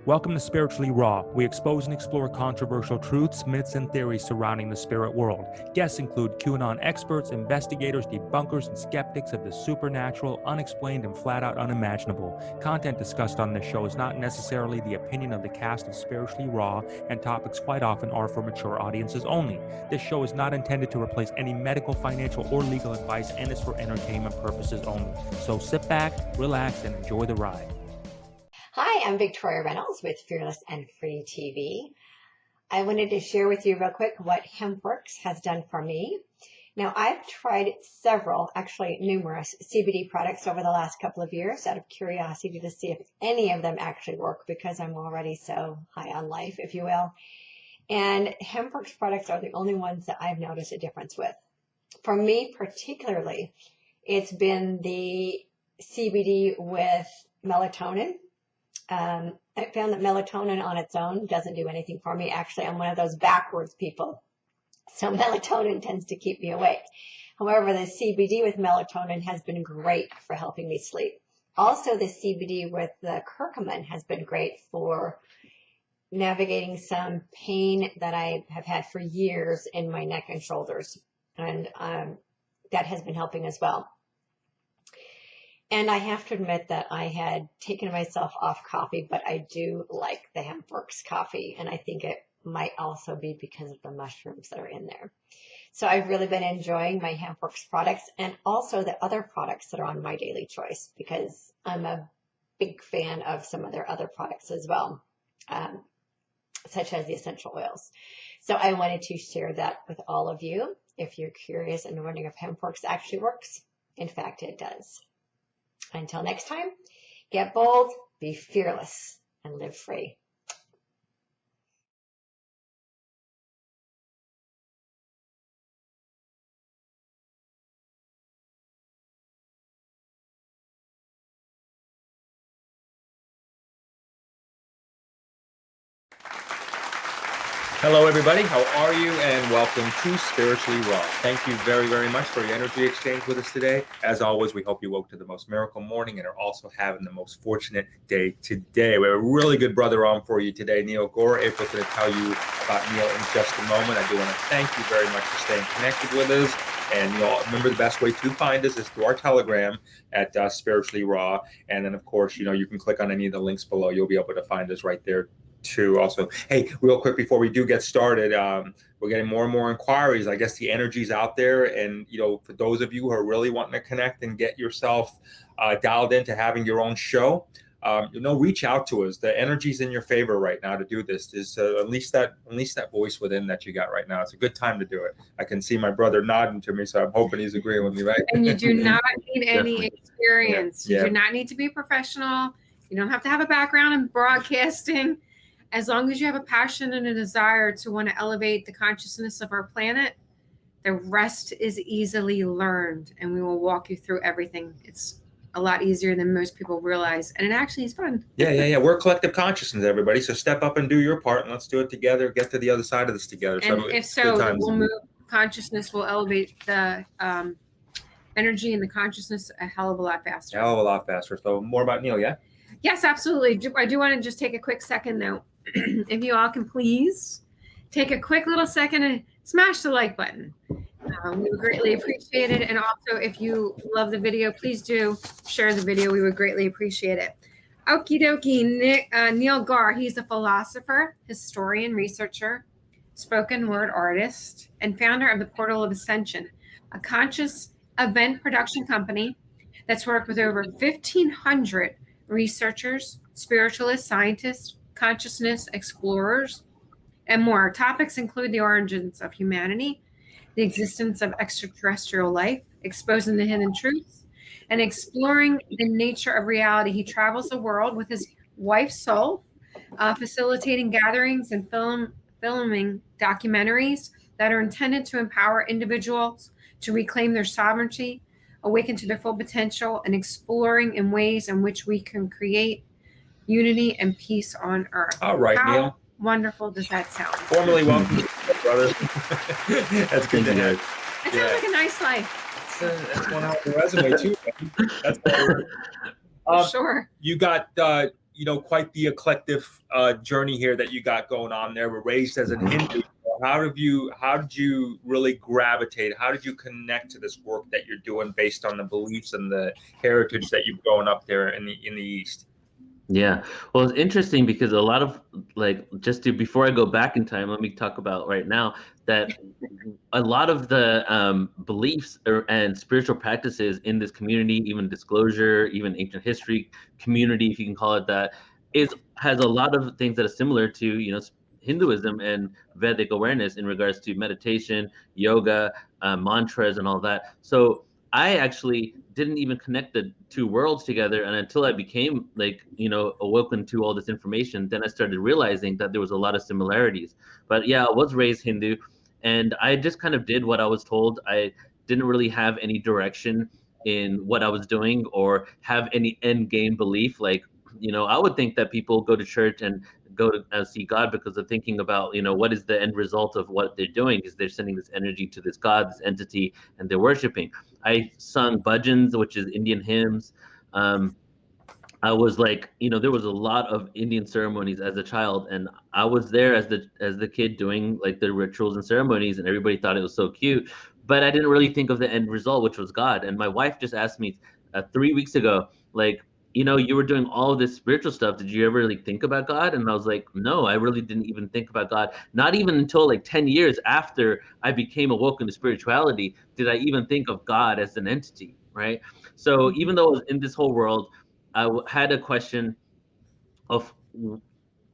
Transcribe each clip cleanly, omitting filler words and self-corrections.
Welcome to Spiritually Raw. We expose and explore controversial truths, myths, and theories surrounding the spirit world. Guests include QAnon experts, investigators, debunkers, and skeptics of the supernatural, unexplained, and flat-out unimaginable. Content discussed on this show is not necessarily the opinion of the cast of Spiritually Raw, and topics quite often are for mature audiences only. This show is not intended to replace any medical, financial, or legal advice and is for entertainment purposes only. So sit back, relax, and enjoy the ride. Hi, I'm Victoria Reynolds with Fearless and Free TV. I wanted to share with you real quick what HempWorks has done for me. Now, I've tried several, actually numerous CBD products over the last couple of years out of curiosity to see if any of them actually work because I'm already so high on life, if you will. And HempWorks products are the only ones that I've noticed a difference with. For me particularly, it's been the CBD with melatonin. I found that melatonin on its own doesn't do anything for me. Actually, I'm one of those backwards people. So melatonin tends to keep me awake. However, the CBD with melatonin has been great for helping me sleep. Also, the CBD with the curcumin has been great for navigating some pain that I have had for years in my neck and shoulders. And that has been helping as well. And I have to admit that I had taken myself off coffee, but I do like the HempWorks coffee. And I think it might also be because of the mushrooms that are in there. So I've really been enjoying my HempWorks products and also the other products that are on my daily choice because I'm a big fan of some of their other products as well, such as the essential oils. So I wanted to share that with all of you. If you're curious and wondering if HempWorks actually works, in fact, it does. Until next time, get bold, be fearless, and live free. Hello, everybody. How are you? And welcome to Spiritually Raw. Thank you very, very much for your energy exchange with us today. As always, we hope you woke to the most miracle morning and are also having the most fortunate day today. We have a really good brother on for you today, Neil Gore. April's going to tell you about Neil in just a moment. I do want to thank you very much for staying connected with us. And remember, the best way to find us is through our Telegram at Spiritually Raw. And then, of course, you can click on any of the links below. You'll be able to find us right there too. Also, hey, real quick before we do get started, we're getting more and more inquiries. I guess the energy's out there, and for those of you who are really wanting to connect and get yourself dialed into having your own show, reach out to us. The energy's in your favor right now to do this. Is unleash that voice within that you got right now. It's a good time to do it. I can see my brother nodding to me, so I'm hoping he's agreeing with me, right? And you do not need any experience. You do not need to be professional. You don't have to have a background in broadcasting. As long as you have a passion and a desire to want to elevate the consciousness of our planet, the rest is easily learned, and we will walk you through everything. It's a lot easier than most people realize, and it actually is fun. Yeah. We're collective consciousness, everybody. So step up and do your part, and let's do it together. Get to the other side of this together. And if so, we'll move consciousness, will elevate the energy and the consciousness a hell of a lot faster. A hell of a lot faster. So more about Neil, yeah? Yes, absolutely. I do want to just take a quick second, though. If you all can please take a quick little second and smash the like button. We would greatly appreciate it. And also, if you love the video, please do share the video. We would greatly appreciate it. Okie dokie, Neil Gore. He's a philosopher, historian, researcher, spoken word artist, and founder of the Portal of Ascension, a conscious event production company that's worked with over 1,500 researchers, spiritualists, scientists, consciousness explorers, and more. Topics include the origins of humanity, the existence of extraterrestrial life, exposing the hidden truths, and exploring the nature of reality. He travels the world with his wife, Soul, facilitating gatherings and filming documentaries that are intended to empower individuals to reclaim their sovereignty, awaken to their full potential, and exploring in ways in which we can create unity and peace on earth. All right, How Neil. Wonderful does that sound? Formally welcome, brother. That's good to hear. It sounds like a nice life. That's one on the resume too. That's Sure. You got quite the eclectic journey here that you got going on there. We're raised as an Hindu. How did you really gravitate? How did you connect to this work that you're doing based on the beliefs and the heritage that you've grown up there in the East? Yeah, well, it's interesting because a lot of before I go back in time, let me talk about right now that a lot of the beliefs and spiritual practices in this community, even disclosure, even ancient history community, if you can call it that, has a lot of things that are similar to Hinduism and Vedic awareness in regards to meditation, yoga, mantras, and all that. So I actually didn't even connect the two worlds together, and until I became awoken to all this information, then I started realizing that there was a lot of similarities. But yeah, I was raised Hindu, and I just kind of did what I was told. I didn't really have any direction in what I was doing or have any end game belief. I would think that people go to church and go to see God because they're thinking about, what is the end result of what they're doing, is they're sending this energy to this God, this entity, and they're worshiping. I sung bhajans, which is Indian hymns. I was there was a lot of Indian ceremonies as a child, and I was there as the kid doing the rituals and ceremonies, and everybody thought it was so cute. But I didn't really think of the end result, which was God. And my wife just asked me 3 weeks ago, you were doing all of this spiritual stuff. Did you ever really think about God? And I was like, no, I really didn't even think about God. Not even until 10 years after I became awoken to spirituality did I even think of God as an entity, right? So even though I was in this whole world, I had a question of,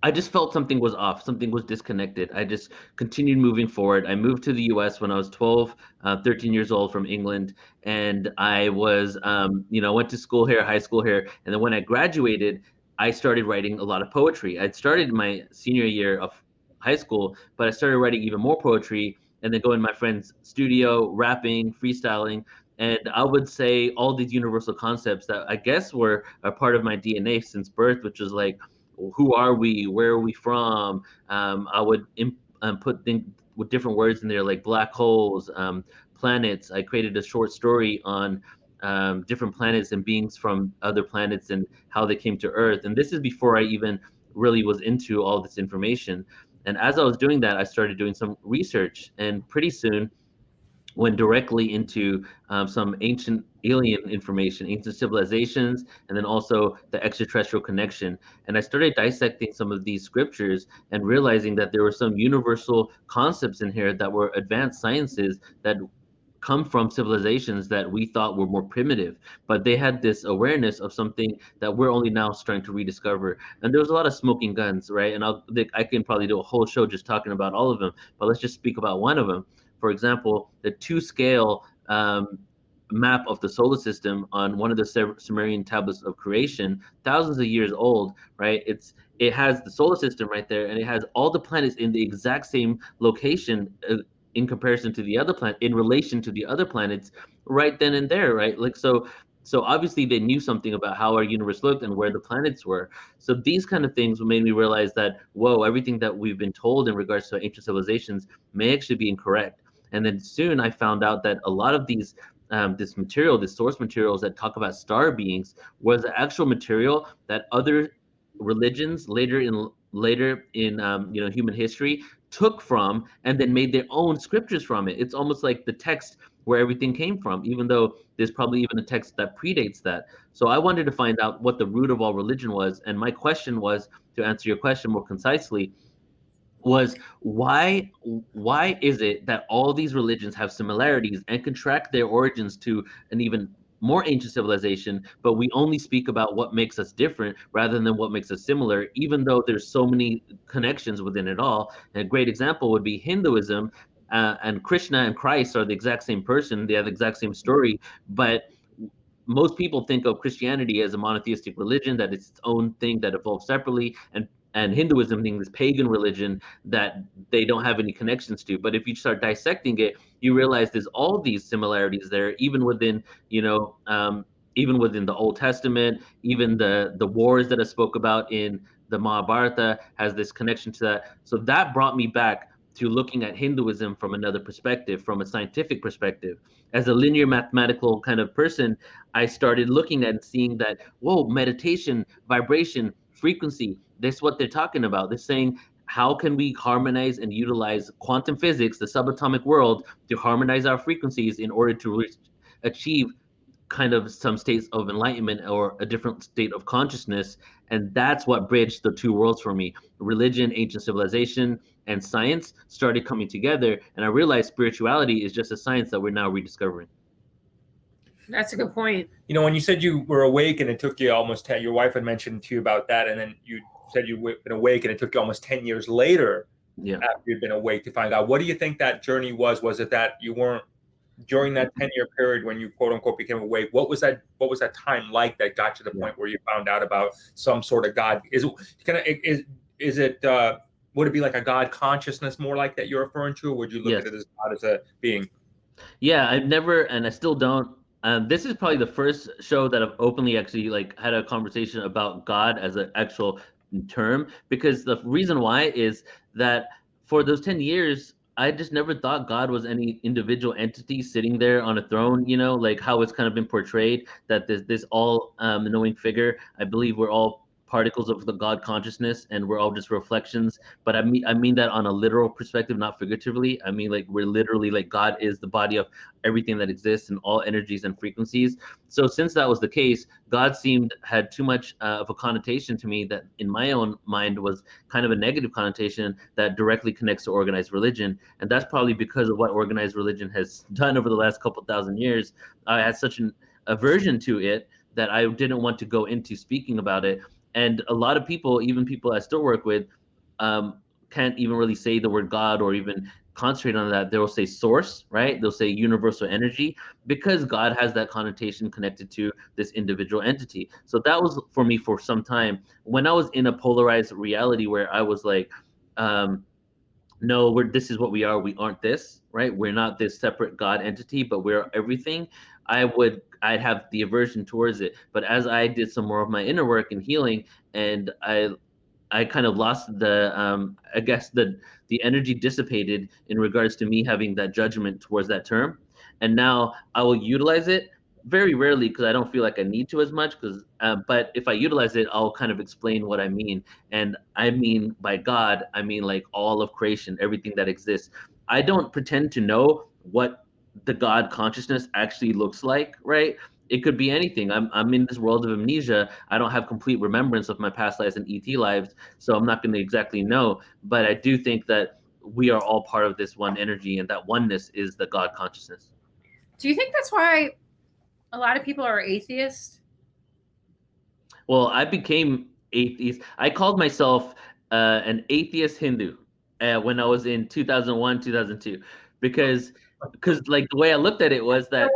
I just felt something was off, something was disconnected. I just continued moving forward. I moved to the US when I was 12, 13 years old from England. And I was, went to school here, high school here. And then when I graduated, I started writing a lot of poetry. I'd started my senior year of high school, but I started writing even more poetry and then going to my friend's studio, rapping, freestyling. And I would say all these universal concepts that I guess were a part of my DNA since birth, which was who are we? Where are we from? I would put things with different words in there, like black holes, planets. I created a short story on different planets and beings from other planets and how they came to Earth. And this is before I even really was into all this information. And as I was doing that, I started doing some research, and pretty soon went directly into some ancient alien information, ancient civilizations, and then also the extraterrestrial connection. And I started dissecting some of these scriptures and realizing that there were some universal concepts in here that were advanced sciences that come from civilizations that we thought were more primitive, but they had this awareness of something that we're only now starting to rediscover. And there was a lot of smoking guns, right? And I can probably do a whole show just talking about all of them, but let's just speak about one of them. For example, the 2-scale map of the solar system on one of the Sumerian tablets of creation, thousands of years old, right? It has the solar system right there, and it has all the planets in the exact same location in comparison to the other planet, in relation to the other planets, right then and there, right? So obviously they knew something about how our universe looked and where the planets were. So these kind of things made me realize that, whoa, everything that we've been told in regards to ancient civilizations may actually be incorrect. And then soon I found out that a lot of these this source materials that talk about star beings was the actual material that other religions later in human history took from and then made their own scriptures from it. It's almost like the text where everything came from, even though there's probably even a text that predates that. So I wanted to find out what the root of all religion was. And my question was, to answer your question more concisely, was why is it that all these religions have similarities and can track their origins to an even more ancient civilization, but we only speak about what makes us different rather than what makes us similar, even though there's so many connections within it all. And a great example would be Hinduism, and Krishna and Christ are the exact same person. They have the exact same story, but most people think of Christianity as a monotheistic religion, that it's its own thing that evolved separately, and Hinduism being this pagan religion that they don't have any connections to. But if you start dissecting it, you realize there's all these similarities there, even within the Old Testament, even the wars that I spoke about in the Mahabharata has this connection to that. So that brought me back to looking at Hinduism from another perspective, from a scientific perspective. As a linear mathematical kind of person, I started looking at and seeing that, whoa, meditation, vibration, frequency. This is what they're talking about. They're saying, how can we harmonize and utilize quantum physics, the subatomic world, to harmonize our frequencies in order to achieve kind of some states of enlightenment or a different state of consciousness? And that's what bridged the two worlds for me. Religion, ancient civilization, and science started coming together, and I realized spirituality is just a science that we're now rediscovering. That's a good point. You know, when you said you were awake and it took you almost 10, your wife had mentioned to you about that, and then you said you've been awake and it took you almost 10 years later after you'd been awake to find out. What do you think that journey was? Was it that you weren't, during that 10-year period when you quote unquote became awake, what was that time like that got you to the point where you found out about some sort of God? Would it be like a God consciousness more like that you're referring to, or would you look at it as God as a being? Yeah, I've never, and I still don't. This is probably the first show that I've openly actually like had a conversation about God as an actual term, because the reason why is that for those 10 years, I just never thought God was any individual entity sitting there on a throne, you know, like how it's kind of been portrayed, that this all knowing figure. I believe we're all particles of the God consciousness, and we're all just reflections. But I mean that on a literal perspective, not figuratively. I mean, like, we're literally, like, God is the body of everything that exists and all energies and frequencies. So since that was the case, God had too much of a connotation to me that in my own mind was kind of a negative connotation that directly connects to organized religion. And that's probably because of what organized religion has done over the last couple thousand years. I had such an aversion to it that I didn't want to go into speaking about it. And a lot of people, even people I still work with, can't even really say the word God or even concentrate on that. They'll say source, right? They'll say universal energy, because God has that connotation connected to this individual entity. So that was for me for some time. When I was in a polarized reality where I was like, no, this is what we are. We aren't this, right? We're not this separate God entity, but we're everything. I'd have the aversion towards it. But as I did some more of my inner work and healing, and I kind of lost I guess the energy dissipated in regards to me having that judgment towards that term. And now I will utilize it very rarely, because I don't feel like I need to as much. But if I utilize it, I'll kind of explain what I mean. And I mean by God, I mean like all of creation, everything that exists. I don't pretend to know what the God consciousness actually looks like, right? It could be anything. I'm in this world of amnesia. I don't have complete remembrance of my past lives and ET lives, so I'm not going to exactly know. But I do think that we are all part of this one energy, and that oneness is the God consciousness. Do you think that's why a lot of people are atheists? Well, I became atheist. I called myself an atheist Hindu when I was in 2001, 2002, because like the way I looked at it was that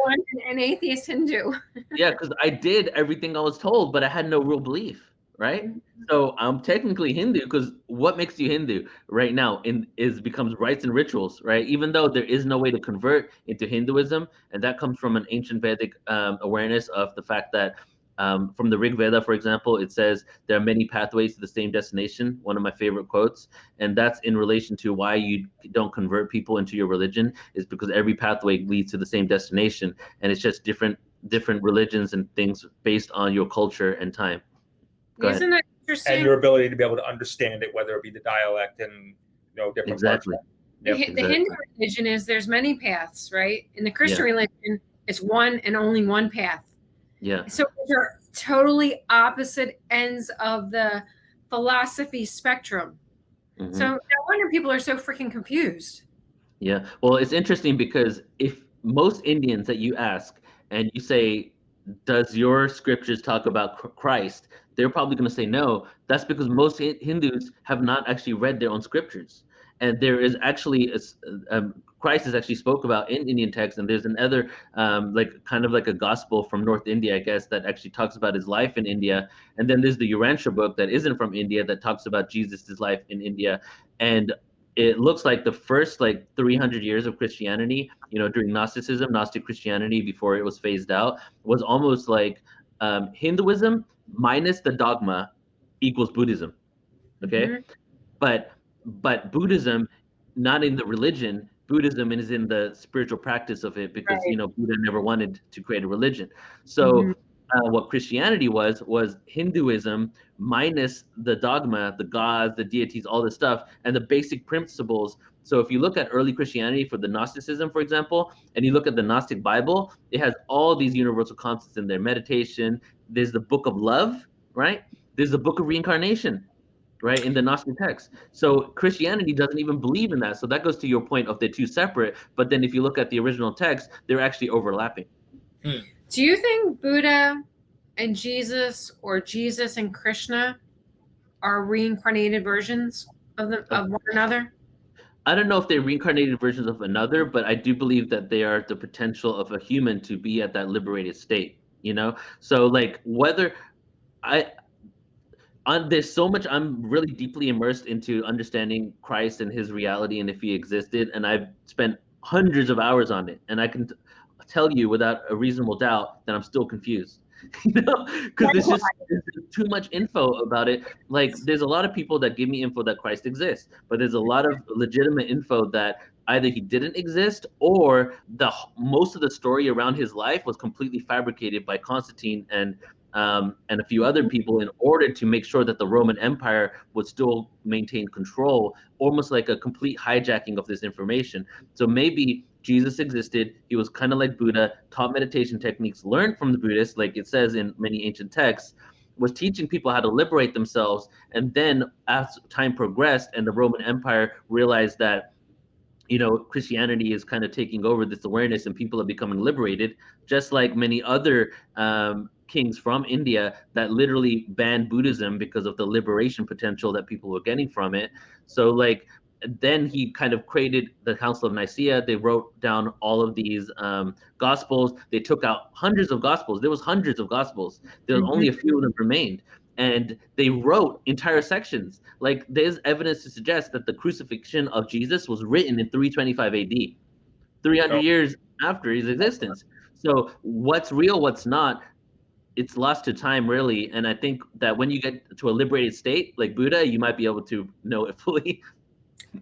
an atheist Hindu. Yeah, because I did everything I was told, but I had no real belief, right? So I'm technically Hindu, because what makes you Hindu right now becomes rites and rituals, right? Even though there is no way to convert into Hinduism, and that comes from an ancient Vedic awareness of the fact that from the Rig Veda, for example, it says there are many pathways to the same destination, one of my favorite quotes. And that's in relation to why you don't convert people into your religion, is because every pathway leads to the same destination. And it's just different religions and things based on your culture and time. Isn't that interesting? And your ability to be able to understand it, whether it be the dialect and different exactly. parts. The Hindu religion is there's many paths, right? In the Christian religion, it's one and only one path. Yeah. So they're totally opposite ends of the philosophy spectrum. Mm-hmm. So no wonder people are so freaking confused. Yeah. Well, it's interesting because if most Indians that you ask and you say, does your scriptures talk about Christ? They're probably going to say no. That's because most Hindus have not actually read their own scriptures. And there is actually Christ is actually spoke about in Indian text, and there's another like kind of like a gospel from North India, I guess, that actually talks about his life in India. And then there's the Urantia book that isn't from India that talks about Jesus's life in India. And it looks like the first like 300 years of Christianity, during Gnosticism, Gnostic Christianity before it was phased out, was almost like Hinduism minus the dogma equals Buddhism. Okay, mm-hmm. But Buddhism, not in the religion. Buddhism is in the spiritual practice of it, because Buddha never wanted to create a religion. So what Christianity was Hinduism minus the dogma, the gods, the deities, all this stuff, and the basic principles. So if you look at early Christianity for the Gnosticism, for example, and you look at the Gnostic Bible, it has all these universal concepts in there. Meditation, there's the book of love, right? There's the book of reincarnation, right, in the Gnostic text. So Christianity doesn't even believe in that. So that goes to your point of they're two separate. But then if you look at the original text, they're actually overlapping. Do you think Buddha and Jesus, or Jesus and Krishna, are reincarnated versions of one another? I don't know if they're reincarnated versions of another, but I do believe that they are the potential of a human to be at that liberated state, you know? So like whether there's so much, I'm really deeply immersed into understanding Christ and his reality and if he existed, and I've spent hundreds of hours on it, and I can tell you without a reasonable doubt that I'm still confused. You know, because there's too much info about it. Like there's a lot of people that give me info that Christ exists, but there's a lot of legitimate info that either he didn't exist or most of the story around his life was completely fabricated by Constantine and a few other people in order to make sure that the Roman Empire would still maintain control, almost like a complete hijacking of this information. So maybe Jesus existed, he was kind of like Buddha, taught meditation techniques, learned from the Buddhists, like it says in many ancient texts, was teaching people how to liberate themselves. And then as time progressed and the Roman Empire realized that, you know, Christianity is kind of taking over this awareness and people are becoming liberated, just like many other kings from India that literally banned Buddhism because of the liberation potential that people were getting from it. So like, then he kind of created the Council of Nicaea. They wrote down all of these gospels. They took out hundreds of gospels. There was hundreds of gospels. There was only a few of them remained. And they wrote entire sections. Like there's evidence to suggest that the crucifixion of Jesus was written in 325 AD, 300 years after his existence. So what's real, what's not, it's lost to time really. And I think that when you get to a liberated state like Buddha, you might be able to know it fully.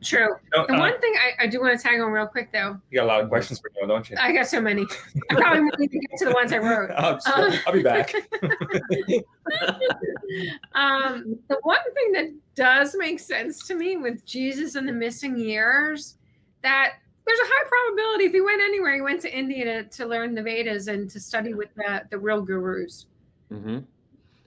True. The one thing I do want to tag on real quick, though. You got a lot of questions for me, don't you? I got so many. I probably won't even get to the ones I wrote. I'll be back. The one thing that does make sense to me with Jesus and the missing years, that there's a high probability if he went anywhere, he went to India to learn the Vedas and to study with the real gurus. Mm-hmm.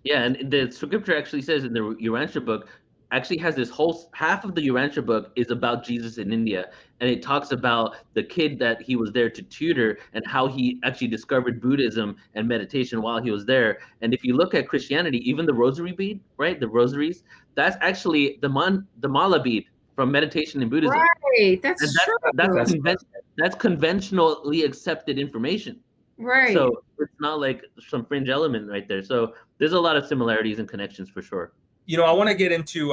Yeah, and the scripture actually says in the Urantia book, actually has this whole half of the Urantia book is about Jesus in India, and it talks about the kid that he was there to tutor and how he actually discovered Buddhism and meditation while he was there. And if you look at Christianity, even the rosary bead, right, the rosaries, that's actually the mala bead from meditation in Buddhism. Right, that's true. That's conventionally accepted information. Right. So it's not like some fringe element right there. So there's a lot of similarities and connections for sure. You know, I want to get into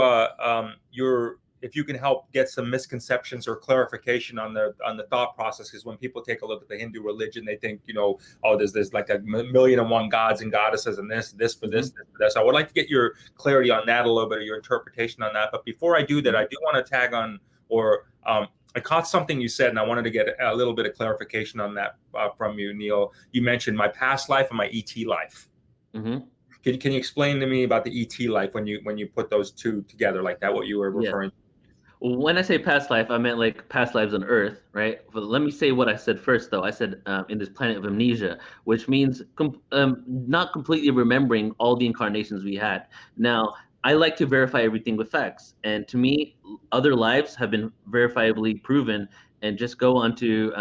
if you can help get some misconceptions or clarification on the thought process, because when people take a look at the Hindu religion, they think, you know, oh, there's like a million and one gods and goddesses and this for this, this for this. I would like to get your clarity on that a little bit, or your interpretation on that. But before I do that, I do want to tag on, or I caught something you said, and I wanted to get a little bit of clarification on that from you, Neil. You mentioned my past life and my ET life. Mm-hmm. Can you explain to me about the ET life when you put those two together like that, what you were referring to? When I say past life, I meant like past lives on Earth, right? But let me say what I said first, though. I said in this planet of amnesia, which means not completely remembering all the incarnations we had. Now, I like to verify everything with facts. And to me, other lives have been verifiably proven. And just go onto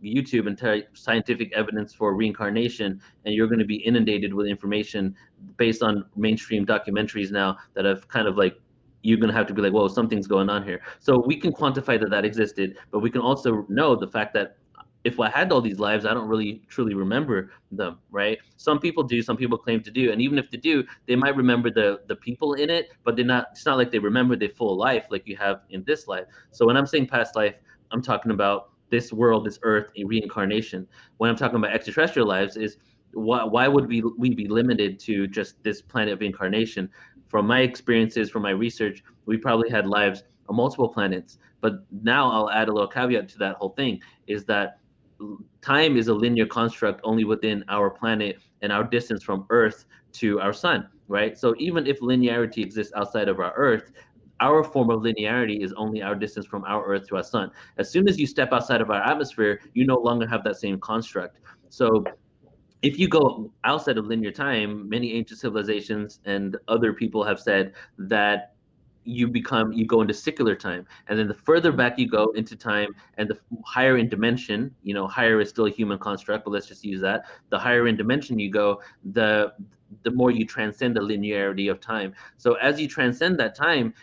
YouTube and type scientific evidence for reincarnation, and you're going to be inundated with information based on mainstream documentaries now that have kind of like, you're going to have to be like, whoa, something's going on here. So we can quantify that existed, but we can also know the fact that if I had all these lives, I don't really truly remember them, right? Some people do, some people claim to do. And even if they do, they might remember the people in it, but it's not like they remember their full life like you have in this life. So when I'm saying past life, I'm talking about this world, this earth, a reincarnation. When I'm talking about extraterrestrial lives, is why would we be limited to just this planet of incarnation? From my experiences, from my research, we probably had lives on multiple planets. But now I'll add a little caveat to that whole thing, is that time is a linear construct only within our planet and our distance from Earth to our sun, right? So even if linearity exists outside of our Earth, our form of linearity is only our distance from our Earth to our sun. As soon as you step outside of our atmosphere, you no longer have that same construct. So if you go outside of linear time, many ancient civilizations and other people have said that you go into secular time, and then the further back you go into time and the higher in dimension, higher is still a human construct, but let's just use that, the higher in dimension you go, the more you transcend the linearity of time. So as you transcend that time,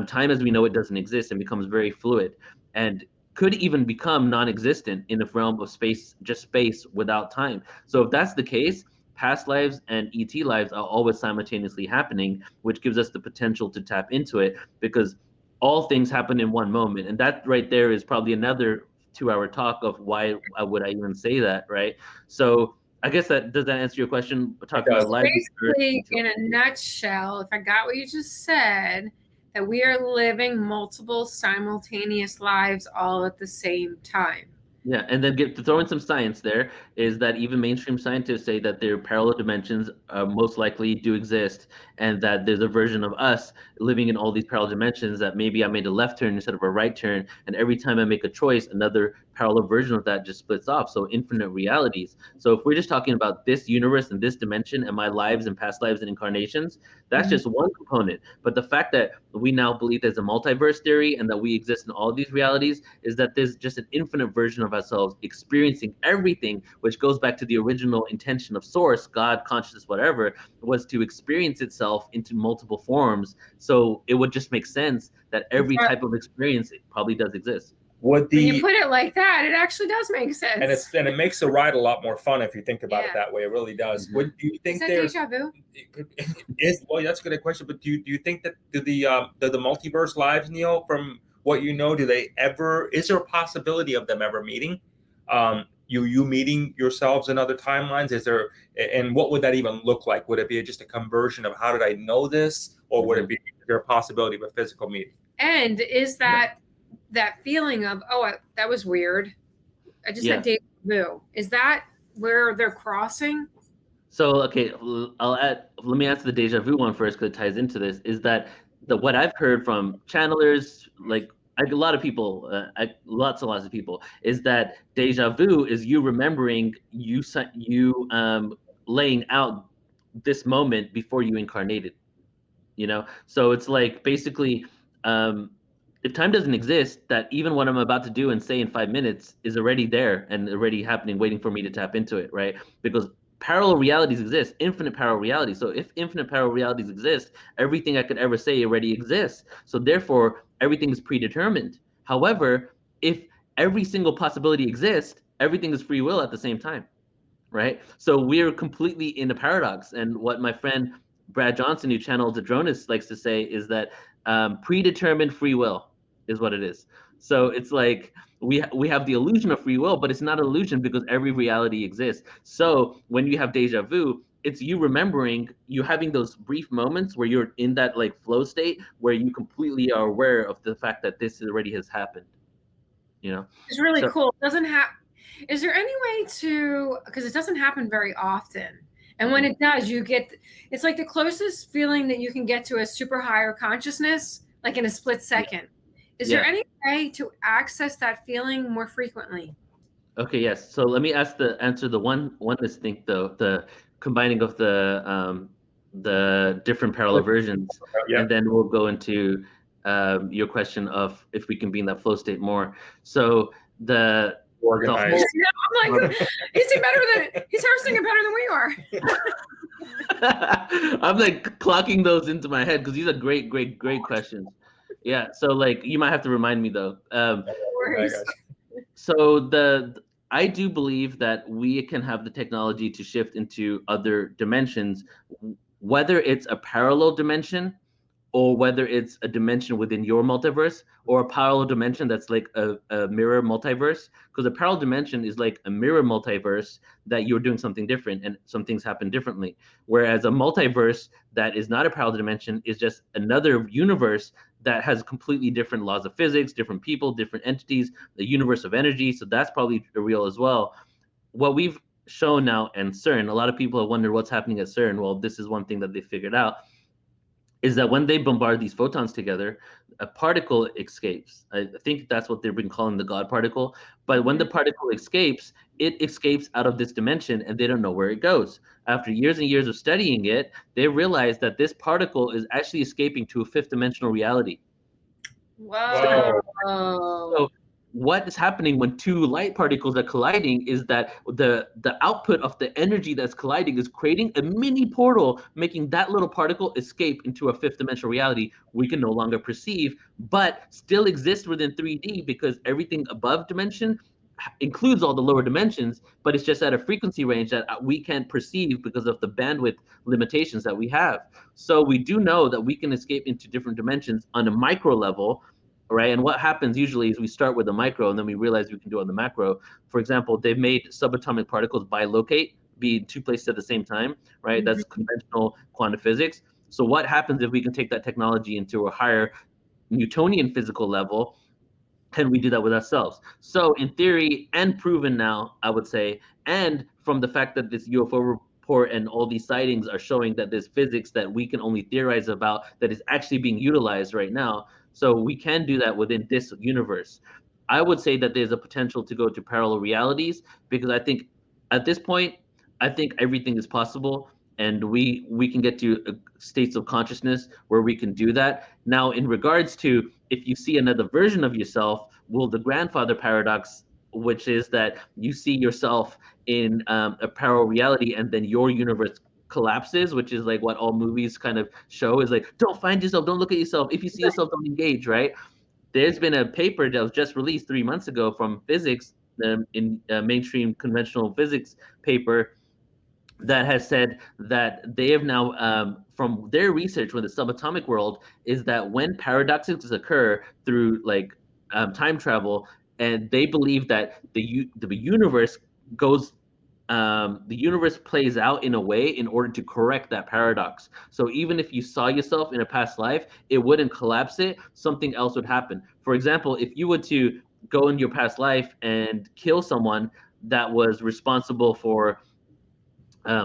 time as we know it doesn't exist and becomes very fluid, and could even become non-existent in the realm of space, just space without time. So if that's the case, past lives and ET lives are always simultaneously happening, which gives us the potential to tap into it, because all things happen in one moment. And that right there is probably another 2-hour talk of why would I even say that, right? So I guess does that answer your question? Talking about life. Basically, in a nutshell, if I got what you just said, that we are living multiple simultaneous lives all at the same time. Yeah, and then to throw in some science there is that even mainstream scientists say that their parallel dimensions most likely do exist, and that there's a version of us living in all these parallel dimensions, that maybe I made a left turn instead of a right turn, and every time I make a choice, another parallel version of that just splits off. So infinite realities. So if we're just talking about this universe and this dimension and my lives and past lives and incarnations, that's just one component. But the fact that we now believe there's a multiverse theory and that we exist in all these realities is that there's just an infinite version of ourselves experiencing everything, which goes back to the original intention of source, God, consciousness, whatever, was to experience itself into multiple forms. So it would just make sense that every type of experience probably does exist. When you put it like that, it actually does make sense. And it makes the ride a lot more fun if you think about it that way. It really does. Mm-hmm. What do you think? Is that déjà vu? Well, that's a good question. But do you think that the multiverse lives, Neil, from what you know, is there a possibility of them ever meeting? You meeting yourselves in other timelines? And what would that even look like? Would it be just a conversion of how did I know this, or would it be there a possibility of a physical meeting? And is that feeling of, that was weird, I just had déjà vu, is that where they're crossing? So okay, let me answer the déjà vu one first, because it ties into this. Is that what I've heard from channelers, like a lot of people, lots and lots of people, is that déjà vu is you remembering you laying out this moment before you incarnated. So it's like basically, if time doesn't exist, that even what I'm about to do and say in 5 minutes is already there and already happening, waiting for me to tap into it, right? Because parallel realities exist, infinite parallel realities. So if infinite parallel realities exist, everything I could ever say already exists. So therefore, everything is predetermined. However, if every single possibility exists, everything is free will at the same time, right? So we're completely in a paradox. And what my friend Brad Johnson, who channels the Dronus, likes to say is that predetermined free will is what it is. So it's like we have the illusion of free will, but it's not an illusion because every reality exists. So when you have déjà vu, it's you remembering, you having those brief moments where you're in that like flow state where you completely are aware of the fact that this already has happened. It's really cool. Is there any way to, because it doesn't happen very often, and when it does, it's like the closest feeling that you can get to a super higher consciousness, like in a split second. Is there any way to access that feeling more frequently? Okay, yes. So let me answer the oneness thing, though, the combining of the different parallel versions, and then we'll go into your question of if we can be in that flow state more. So the organized. I'm like, he's hosting it better than we are. I'm like clocking those into my head because these are great questions. Yeah, so like you might have to remind me though. So I do believe that we can have the technology to shift into other dimensions, whether it's a parallel dimension or whether it's a dimension within your multiverse or a parallel dimension that's like a mirror multiverse. Because a parallel dimension is like a mirror multiverse that you're doing something different and some things happen differently. Whereas a multiverse that is not a parallel dimension is just another universe that has completely different laws of physics, different people, different entities, the universe of energy. So that's probably real as well. What we've shown now in CERN, a lot of people have wondered what's happening at CERN. Well, this is one thing that they figured out, is that when they bombard these photons together, a particle escapes. I think that's what they've been calling the God particle. But when the particle escapes, it escapes out of this dimension and they don't know where it goes. After years and years of studying it, they realized that this particle is actually escaping to a fifth dimensional reality. Whoa. So what is happening when two light particles are colliding is that the output of the energy that's colliding is creating a mini portal, making that little particle escape into a fifth dimensional reality we can no longer perceive, but still exist within 3D because everything above dimension includes all the lower dimensions, but it's just at a frequency range that we can't perceive because of the bandwidth limitations that we have. So we do know that we can escape into different dimensions on a micro level, right? And what happens usually is we start with the micro and then we realize we can do it on the macro. For example, they've made subatomic particles bilocate, be in two places at the same time, right? That's conventional quantum physics. So what happens if we can take that technology into a higher Newtonian physical level? Can we do that with ourselves? So in theory, and proven now, I would say, and from the fact that this UFO report and all these sightings are showing that there's physics that we can only theorize about that is actually being utilized right now. So we can do that within this universe. I would say that there's a potential to go to parallel realities, because I think at this point, I think everything is possible, and we can get to states of consciousness where we can do that. Now, in regards to if you see another version of yourself, well, the grandfather paradox, which is that you see yourself in a parallel reality and then your universe collapses, which is like what all movies kind of show, is like, don't find yourself, don't look at yourself. If you see yourself, don't engage, right? There's been a paper that was just released 3 months ago from physics, in mainstream conventional physics paper, that has said that they have now, from their research with the subatomic world, is that when paradoxes occur through like time travel, and they believe that the universe goes, the universe plays out in a way in order to correct that paradox. So even if you saw yourself in a past life, it wouldn't collapse it. Something else would happen. For example, if you were to go in your past life and kill someone that was responsible for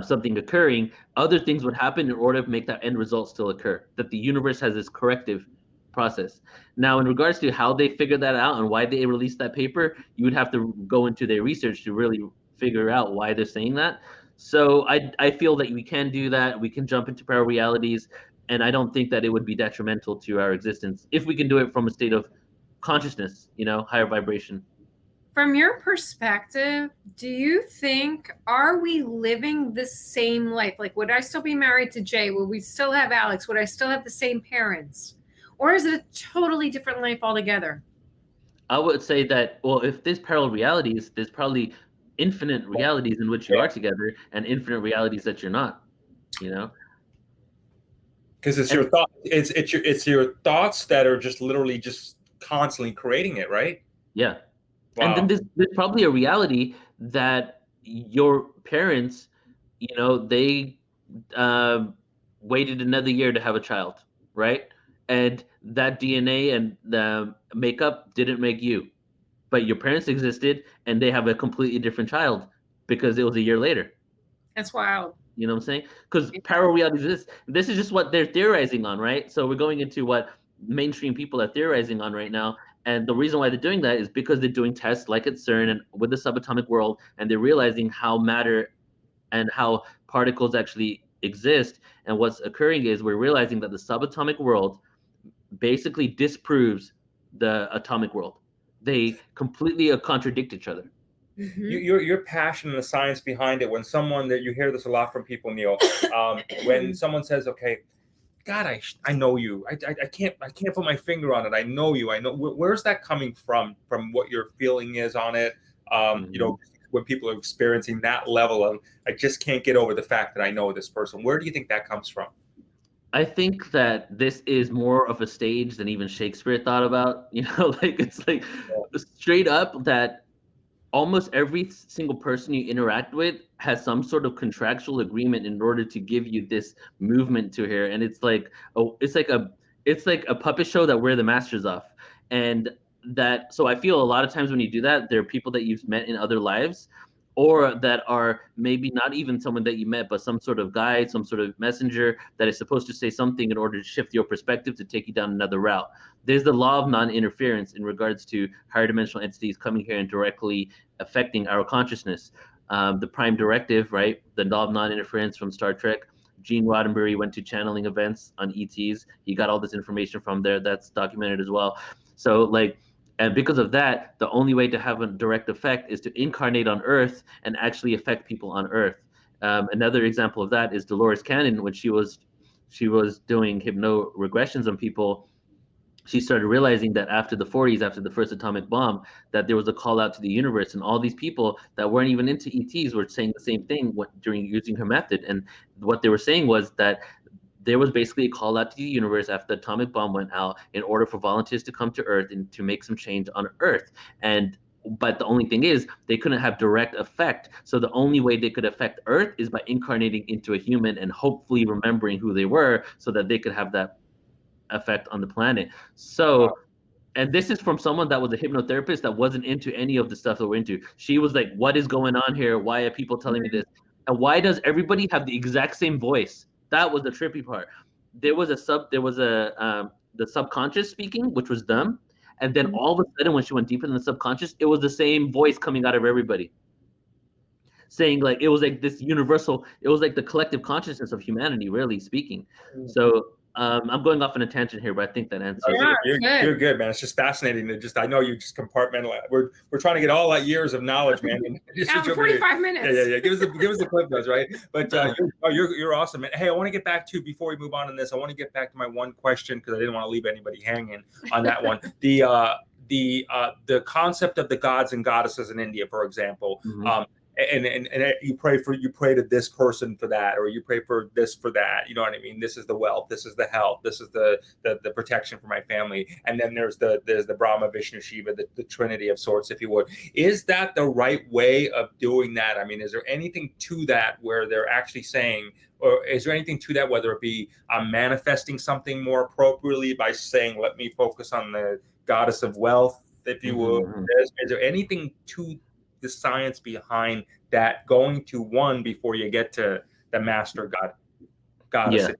something occurring, other things would happen in order to make that end result still occur, that the universe has this corrective process. Now, in regards to how they figured that out and why they released that paper, you would have to go into their research to really figure out why they're saying that. So I feel that we can do that. We can jump into parallel realities, and I don't think that it would be detrimental to our existence if we can do it from a state of consciousness, higher vibration. From your perspective, do you think, are we living the same life? Like, would I still be married to Jay? Would we still have Alex? Would I still have the same parents? Or is it a totally different life altogether? I would say that, well, if there's parallel realities, there's probably infinite realities in which you are together and infinite realities that you're not, Because it's your thought, it's your thoughts that are just literally just constantly creating it, right? Yeah. Wow. And then there's probably a reality that your parents, they waited another year to have a child, right? And that DNA and the makeup didn't make you, but your parents existed and they have a completely different child because it was a year later. That's wild. You know what I'm saying? Because parallel realities, this is just what they're theorizing on, right? So we're going into what mainstream people are theorizing on right now. And the reason why they're doing that is because they're doing tests like at CERN and with the subatomic world, and they're realizing how matter and how particles actually exist. And what's occurring is we're realizing that the subatomic world basically disproves the atomic world. They completely contradict each other. Mm-hmm. Your passion and the science behind it. When someone, that you hear this a lot from people, Neil, when someone says, "Okay, God, I know you. I can't put my finger on it. I know you. I know." Where's that coming from? From what your feeling is on it? When people are experiencing that level of, I just can't get over the fact that I know this person. Where do you think that comes from? I think that this is more of a stage than even Shakespeare thought about. It's like straight up that almost every single person you interact with has some sort of contractual agreement in order to give you this movement to here. And it's like, it's like a puppet show that we're the masters of. And that, so I feel a lot of times when you do that, there are people that you've met in other lives, or that are maybe not even someone that you met, but some sort of guide, some sort of messenger that is supposed to say something in order to shift your perspective to take you down another route. There's the law of non-interference in regards to higher dimensional entities coming here and directly affecting our consciousness. The prime directive, right? The law of non-interference from Star Trek. Gene Roddenberry went to channeling events on ETs. He got all this information from there. That's documented as well. So like, and because of that, the only way to have a direct effect is to incarnate on Earth and actually affect people on Earth. Another example of that is Dolores Cannon. When she was doing hypno regressions on people, she started realizing that after the 40s, after the first atomic bomb, that there was a call out to the universe, and all these people that weren't even into ETs were saying the same thing during using her method. And what they were saying was that there was basically a call out to the universe after the atomic bomb went out in order for volunteers to come to Earth and to make some change on Earth. But the only thing is, they couldn't have direct effect. So the only way they could affect Earth is by incarnating into a human and hopefully remembering who they were so that they could have that effect on the planet. So, and this is from someone that was a hypnotherapist that wasn't into any of the stuff that we're into. She was like, what is going on here? Why are people telling me this? And why does everybody have the exact same voice? That was the trippy part. There was the subconscious speaking, which was them. And then all of a sudden, when she went deeper in the subconscious, it was the same voice coming out of everybody, saying like, it was like this universal, it was like the collective consciousness of humanity, really speaking. So I'm going off on a tangent here, but I think that answers it. You're good, man. It's just fascinating to I know you just compartmentalize. We're trying to get all that years of knowledge, man. Yeah, 45 minutes. Yeah. Give us the clip notes, right? But you're awesome, man. Hey, I want to get back to, before we move on in this, I want to get back to my one question, because I didn't want to leave anybody hanging on that one. The concept of the gods and goddesses in India, for example. And you pray to this person for that, or you pray for this for that. You know what I mean? This is the wealth, this is the health, this is the protection for my family. And then there's the Brahma, Vishnu, Shiva, the Trinity of sorts, if you would. Is that the right way of doing that? I mean, is there anything to that where they're actually saying, or is there anything to that, whether it be manifesting something more appropriately by saying, let me focus on the goddess of wealth, if you would? Is there anything to the science behind that, going to one before you get to the master goddess? Yeah.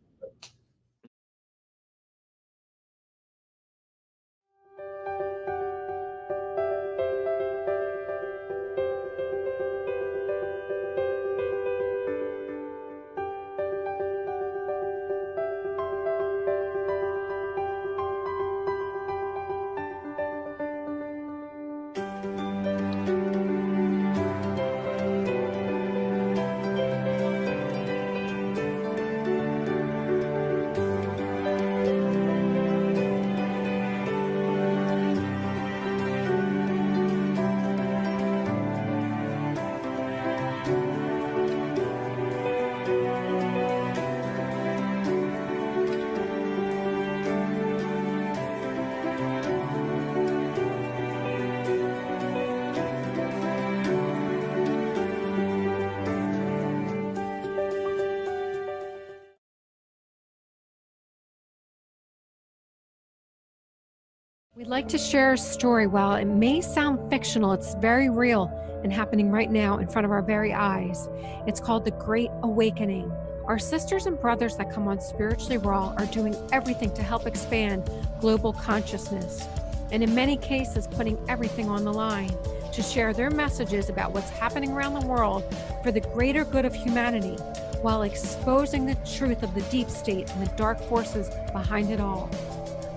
We'd like to share a story. While it may sound fictional, it's very real and happening right now in front of our very eyes. It's called The Great Awakening. Our sisters and brothers that come on Spiritually Raw are doing everything to help expand global consciousness, and in many cases putting everything on the line to share their messages about what's happening around the world for the greater good of humanity, while exposing the truth of the deep state and the dark forces behind it all.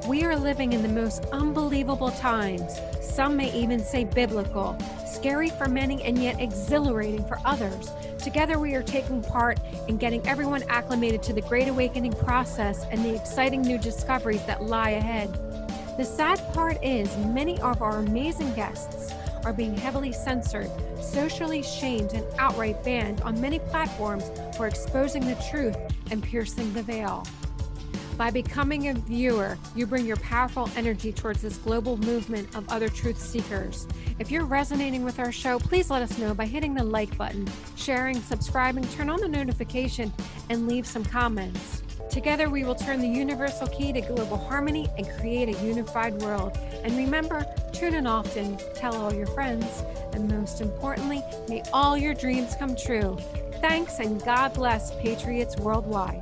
We are living in the most unbelievable times. Some may even say biblical, scary for many and yet exhilarating for others. Together we are taking part in getting everyone acclimated to the Great Awakening process and the exciting new discoveries that lie ahead. The sad part is many of our amazing guests are being heavily censored, socially shamed, and outright banned on many platforms for exposing the truth and piercing the veil. By becoming a viewer, you bring your powerful energy towards this global movement of other truth seekers. If you're resonating with our show, please let us know by hitting the like button, sharing, subscribing, turn on the notification, and leave some comments. Together, we will turn the universal key to global harmony and create a unified world. And remember, tune in often, tell all your friends, and most importantly, may all your dreams come true. Thanks, and God bless Patriots worldwide.